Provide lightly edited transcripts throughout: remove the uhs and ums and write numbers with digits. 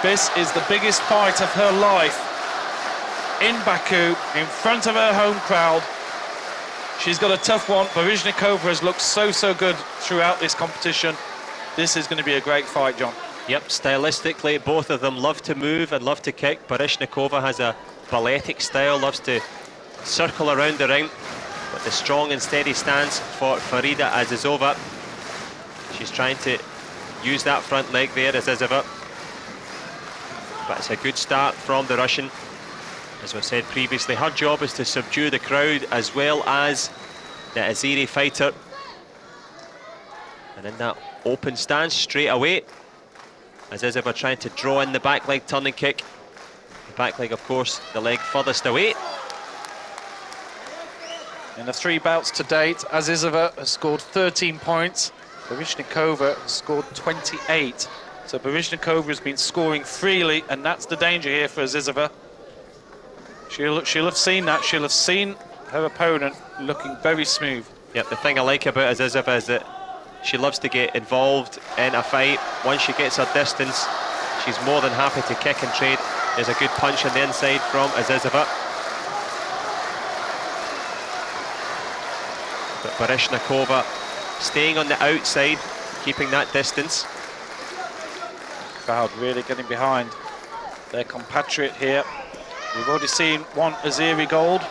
This is the biggest fight of her life in Baku, in front of her home crowd. She's got a tough one. Baryshnikova has looked so good throughout this competition. This is going to be a great fight, John. Yep, stylistically, both of them love to move and love to kick. Baryshnikova has a balletic style, loves to circle around the ring, but the strong and steady stance for Farida Azizova. She's trying to use that front leg there, Azizova. But it's a good start from the Russian. As we've said previously, her job is to subdue the crowd as well as the Azeri fighter. And in that open stance straight away, Azizova trying to draw in the back leg turning kick. The back leg, of course, the leg furthest away. In the 3 bouts to date, Azizova has scored 13 points. Baryshnikova has scored 28. So Baryshnikova has been scoring freely, and that's the danger here for Azizova. She'll have seen that. She'll have seen her opponent looking very smooth. Yep, the thing I like about Azizova is that she loves to get involved in a fight. Once she gets her distance, she's more than happy to kick and trade. There's a good punch on the inside from Azizova. But Baryshnikova staying on the outside, keeping that distance. Crowd really getting behind their compatriot here. We've already seen one Azeri gold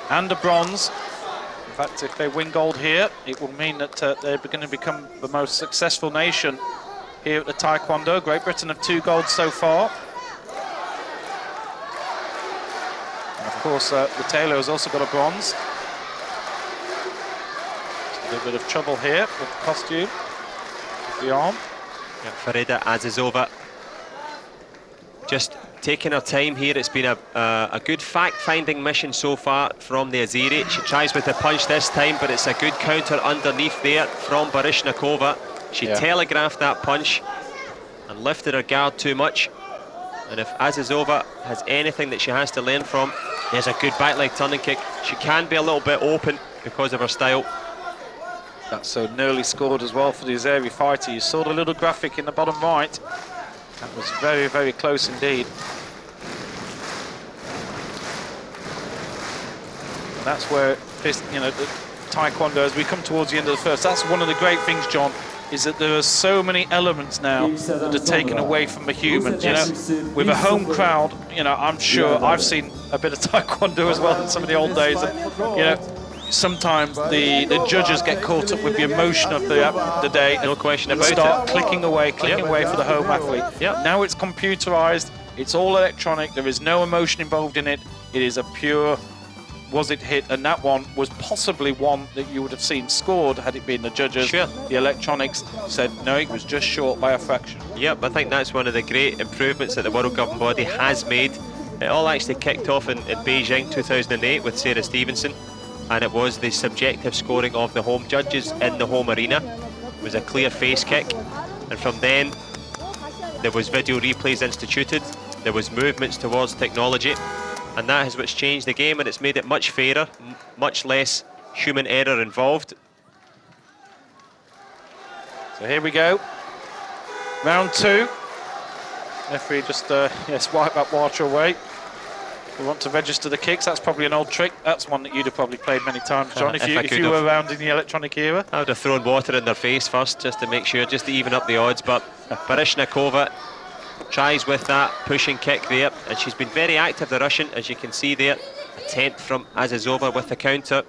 and a bronze. In fact, if they win gold here, it will mean that they're going to become the most successful nation here at the Taekwondo. Great Britain have 2 golds so far. And of course, the Taylor has also got a bronze. Just a little bit of trouble here with the costume, with the arm. Yeah, Farida Azizova just taking her time here. It's been a good fact-finding mission so far from the Azeri. She tries with the punch this time, but it's a good counter underneath there from Baryshnikova. She telegraphed that punch and lifted her guard too much. And if Azizova has anything that she has to learn from, there's a good back leg turning kick. She can be a little bit open because of her style. That's so nearly scored as well for the Azeri fighter. You saw the little graphic in the bottom right. That was very close indeed. And that's where this, you know, the Taekwondo, as we come towards the end of the first, that's one of the great things, John, is that there are so many elements now that are taken away from the humans. You know, with a home crowd, you know, I'm sure I've seen a bit of Taekwondo as well in some of the old days. And, you know, sometimes the judges get caught up with the emotion of the day. No question about it. Start clicking away for the home athlete. Yep. Now it's computerized, it's all electronic, there is no emotion involved in it. It is a pure, was it hit? And that one was possibly one that you would have seen scored had it been the judges. Sure. The electronics said no, it was just short by a fraction. Yep, I think that's one of the great improvements that the World Governing Body has made. It all actually kicked off in Beijing 2008 with Sarah Stevenson. And it was the subjective scoring of the home judges in the home arena. It was a clear face kick, and from then there was video replays instituted, there was movements towards technology, and that is what's changed the game, and it's made it much fairer, much less human error involved. So here we go, round 2. Referee just wipe that water away. We want to register the kicks. That's probably an old trick. That's one that you'd have probably played many times, John, if you were around in the electronic era. I would have thrown water in their face first just to make sure, just to even up the odds. But Baryshnikova tries with that pushing kick there, and she's been very active, the Russian, as you can see there. Attempt from Azizova with the counter.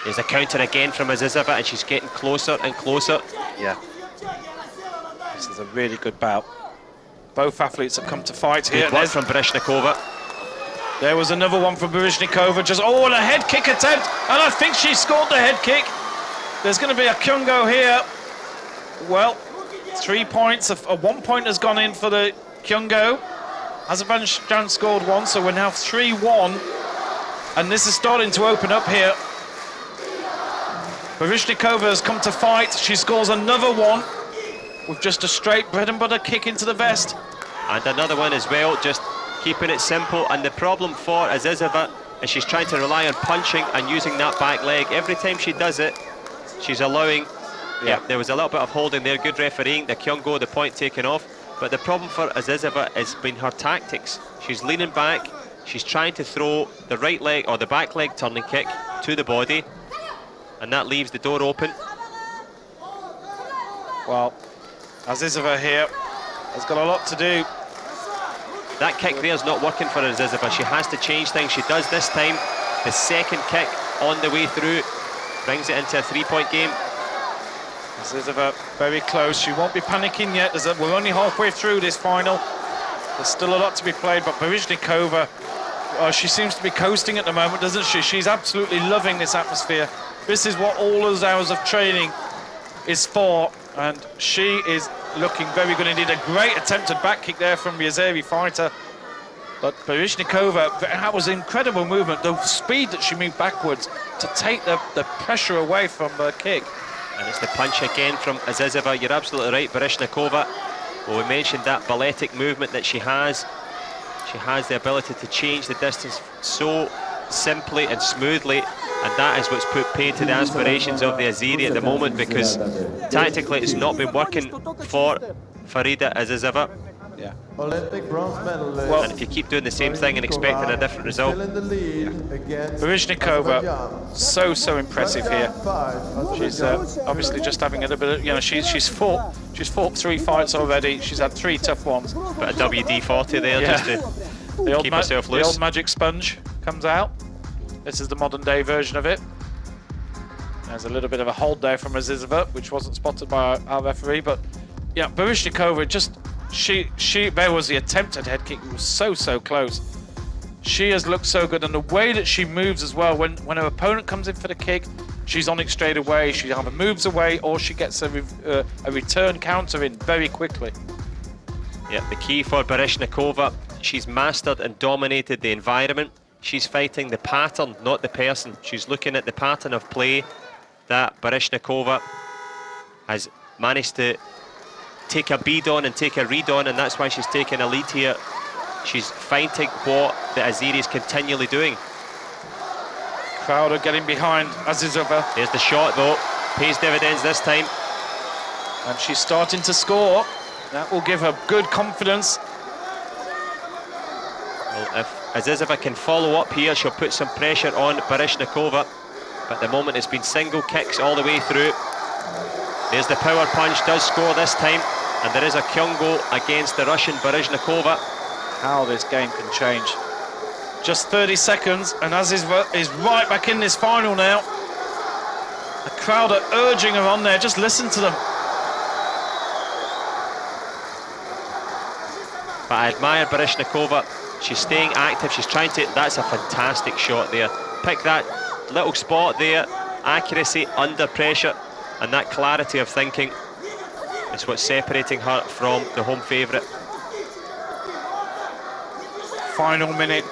There's a counter again from Azizova, and she's getting closer and closer. Yeah. This is a really good bout. Both athletes have come to fight here. Good work from Baryshnikova. There was another one from Baryshnikova, and a head kick attempt, and I think she scored the head kick. There's going to be a Kyungo here. Well, 3 points, 1 point has gone in for the Kyungo. Azerbaijan scored 1, so we're now 3-1, and this is starting to open up here. Baryshnikova has come to fight. She scores another one with just a straight bread and butter kick into the vest. And another one as well, just keeping it simple. And the problem for Azizova is she's trying to rely on punching and using that back leg. Every time she does it, she's allowing... Yeah, there was a little bit of holding there. Good refereeing. The Kyungo, the point taken off. But the problem for Azizova has been her tactics. She's leaning back, she's trying to throw the right leg or the back leg turning kick to the body, and that leaves the door open. Well, Azizova here has got a lot to do. That kick there is not working for Azizova. She has to change things. She does this time. The second kick on the way through brings it into a 3-point game. Azizova very close. She won't be panicking yet. We're only halfway through this final. There's still a lot to be played, but Baryshnikova, she seems to be coasting at the moment, doesn't she? She's absolutely loving this atmosphere. This is what all those hours of training is for, and she is looking very good indeed. A great attempted back kick there from the Azeri fighter, but Baryshnikova, that was incredible movement. The speed that she moved backwards to take the pressure away from the kick. And it's the punch again from Azizova. You're absolutely right, Baryshnikova. Well, we mentioned that balletic movement that she has. She has the ability to change the distance so simply and smoothly, and that is what's put paid to the aspirations of the Azeri at the moment, because tactically it's not been working for Farida Azizova. Yeah. Olympic bronze medal. Well, and if you keep doing the same thing and expecting a different result. Baryshnikova, so impressive here. She's obviously just having a little bit of, you know, she's fought 3 fights already. She's had 3 tough ones. But a WD-40 there, yeah, just to keep herself loose. The old magic sponge comes out. This is the modern day version of it. There's a little bit of a hold there from Azizova, which wasn't spotted by our referee, but yeah, Baryshnikova just, there was the attempted head kick. It was so close. She has looked so good, and the way that she moves as well, when her opponent comes in for the kick, she's on it straight away. She either moves away or she gets a return counter in very quickly. Yeah, the key for Baryshnikova, she's mastered and dominated the environment. She's fighting the pattern, not the person. She's looking at the pattern of play that Baryshnikova has managed to take a bead on and take a read on, and that's why she's taking a lead here. She's fighting what the Azeri is continually doing. Crowd are getting behind Azizova. There's the shot though, pays dividends this time. And she's starting to score. That will give her good confidence. Well, if Azizova can follow up here, she'll put some pressure on Baryshnikova. But at the moment it's been single kicks all the way through. There's the power punch, does score this time. And there is a Kyungo against the Russian Baryshnikova. How this game can change. Just 30 seconds and Azizova is right back in this final now. The crowd are urging her on there, just listen to them. But I admire Baryshnikova. She's staying active, she's trying to, that's a fantastic shot there. Pick that little spot there, accuracy under pressure, and that clarity of thinking. It's what's separating her from the home favourite. Final minute.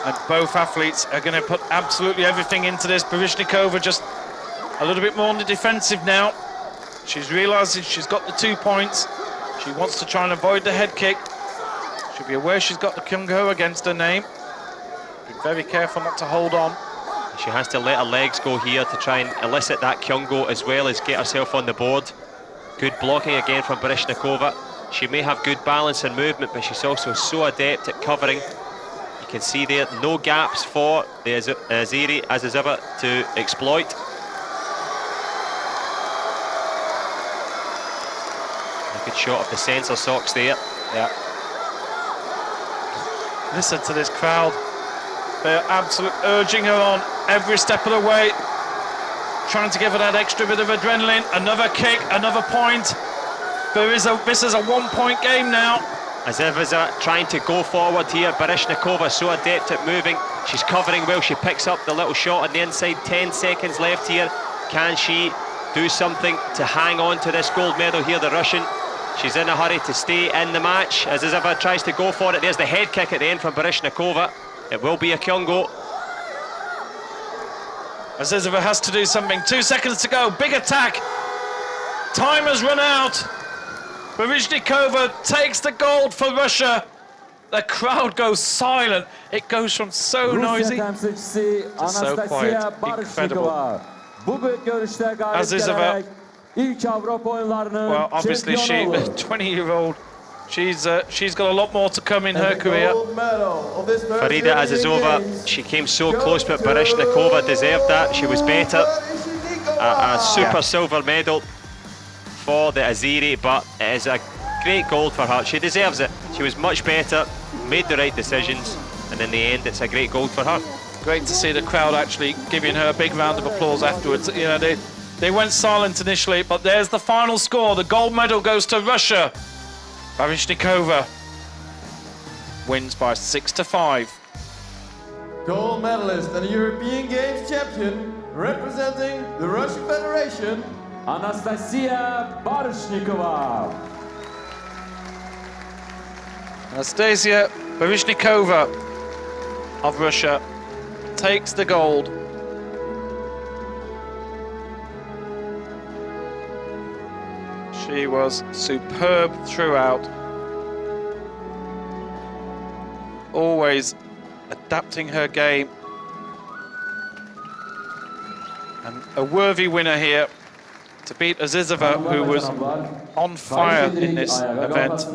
And both athletes are going to put absolutely everything into this. Baryshnikova just a little bit more on the defensive now. She's realising she's got the 2 points. She wants to try and avoid the head kick. She'll be aware she's got the Kyungo against her name. Be very careful not to hold on. She has to let her legs go here to try and elicit that Kyungo as well as get herself on the board. Good blocking again from Baryshnikova. She may have good balance and movement, but she's also so adept at covering. You can see there, no gaps for the Azeri Azizova to exploit. A good shot of the sensor socks there. Yeah. Listen to this crowd. They're absolutely urging her on every step of the way. Trying to give her that extra bit of adrenaline. Another kick, another point. This is a 1 point game now. Azizova trying to go forward here. Baryshnikova so adept at moving. She's covering well. She picks up the little shot on the inside. 10 seconds left here. Can she do something to hang on to this gold medal here, the Russian? She's in a hurry to stay in the match. Azizova tries to go for it. There's the head kick at the end from Baryshnikova. It will be a Kyungo. Azizova has to do something. 2 seconds to go. Big attack. Time has run out. Baryshnikova takes the gold for Russia. The crowd goes silent. It goes from so noisy to so quiet. Incredible. Azizova Well, obviously she, 20-year-old, she's got a lot more to come in her career. Farida Azizova, she came so close, but Baryshnikova deserved that. She was better. A super silver medal for the Azeri, but it is a great gold for her. She deserves it. She was much better, made the right decisions, and in the end, it's a great gold for her. Great to see the crowd actually giving her a big round of applause afterwards. You know, they went silent initially, but there's the final score. The gold medal goes to Russia. Baryshnikova wins by 6-5. Gold medalist and European Games champion, representing the Russian Federation, Anastasiia-Baryshnikova. Anastasiia Baryshnikova of Russia takes the gold. She was superb throughout. Always adapting her game. And a worthy winner here to beat Azizova, who was on fire in this event.